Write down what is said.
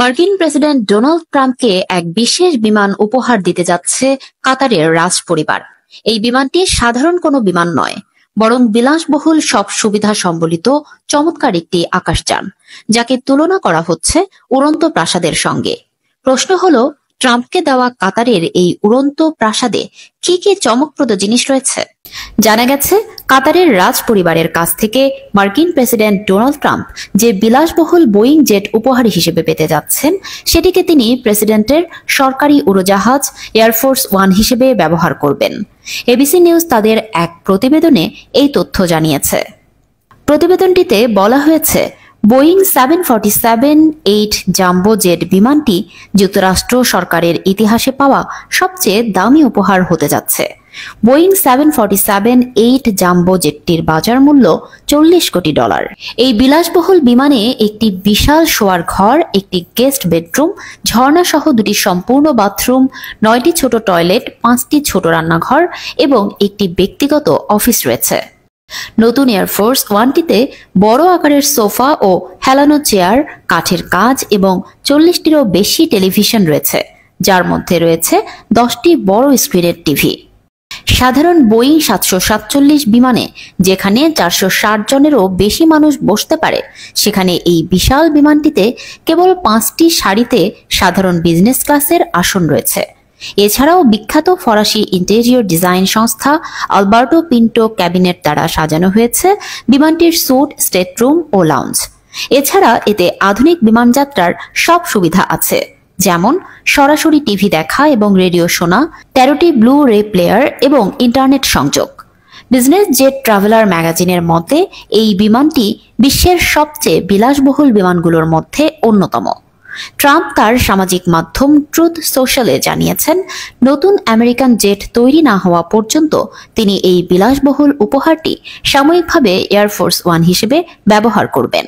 মার্কিন president Donald ট্রাম্পকে এক বিশেষ বিমান উপহার দিতে যাচ্ছে কাতারের রাজ পরিবার। এই বিমানটি সাধারণ কোনো বিমান নয়, বরং বিলাসবহুল সব সুবিধা সম্বলিত চমৎকার একটি আকাশযান, যাকে তুলনা করা হচ্ছে উড়ন্ত প্রাসাদের সঙ্গে। প্রশ্ন হলো, ট্রাম্পকে দেওয়া কাতারের এই উড়ন্ত প্রাসাদে কি কি চমকপ্রদ জিনিস রয়েছে? জানা গেছে, কাতারের রাজ পরিবারের কাছ থেকে মার্কিন প্রেসিডেন্ট ডোনাল্ড ট্রাম্প যে বিলাসবহুল বোয়িং জেট উপহার হিসেবে পেতে যাচ্ছেন, সেটিকে তিনি প্রেসিডেন্টের সরকারি উড়োজাহাজ এয়ারফোর্স ওয়ান হিসেবে ব্যবহার করবেন। এবিসি নিউজ তাদের এক প্রতিবেদনে এই তথ্য জানিয়েছে। প্রতিবেদনটিতে বলা হয়েছে, বোয়িং 747-8 জাম্বো জেট বিমানটি যুক্তরাষ্ট্র সরকারের ইতিহাসে পাওয়া সবচেয়ে দামি উপহার হতে যাচ্ছে। বোয়িং 747-8 জাম্বো জেটটির বাজার মূল্য $40 কোটি। এই বিলাসবহুল বিমানে একটি বিশাল শোয়ার ঘর, একটি গেস্ট বেডরুম, ঝর্ণা সহ 2টি সম্পূর্ণ বাথরুম, 9টি ছোট টয়লেট, 5টি ছোট রান্নাঘর এবং একটি ব্যক্তিগত অফিস রয়েছে। নতুন এয়ারফোর্স ওয়ানটিতে বড় আকারের সোফা ও হেলানো চেয়ার, কাঠের কাজ এবং 40টিরও বেশি টেলিভিশন রয়েছে, যার মধ্যে রয়েছে 10টি বড় স্ক্রিনের টিভি। সাধারণ বোয়িং 747 বিমানে যেখানে 460 জনেরও বেশি মানুষ বসতে পারে, সেখানে এই বিশাল বিমানটিতে কেবল 5টি সারিতে সাধারণ বিজনেস ক্লাসের আসন রয়েছে। এছাড়াও বিখ্যাত ফরাসি ইন্টেরিয়র ডিজাইন সংস্থা আলবার্টো পিন্টো ক্যাবিনেট দ্বারা সাজানো হয়েছে বিমানটির স্যুট, স্টেটরুম ও লাউঞ্জ। এছাড়া এতে আধুনিক বিমানযাত্রার সব সুবিধা আছে, যেমন সরাসরি টিভি দেখা এবং রেডিও শোনা, 13টি ব্লু রে প্লেয়ার এবং ইন্টারনেট সংযোগ। বিজনেস জেট ট্রাভেলার ম্যাগাজিনের মতে এই বিমানটি বিশ্বের সবচেয়ে বিলাসবহুল বিমানগুলোর মধ্যে অন্যতম। ট্রাম্প তার সামাজিক মাধ্যম ট্রুথ সোশ্যালে জানিয়েছেন, নতুন আমেরিকান জেট তৈরি না হওয়া পর্যন্ত তিনি এই বিলাসবহুল উপহারটি সাময়িকভাবে এয়ারফোর্স ওয়ান হিসেবে ব্যবহার করবেন।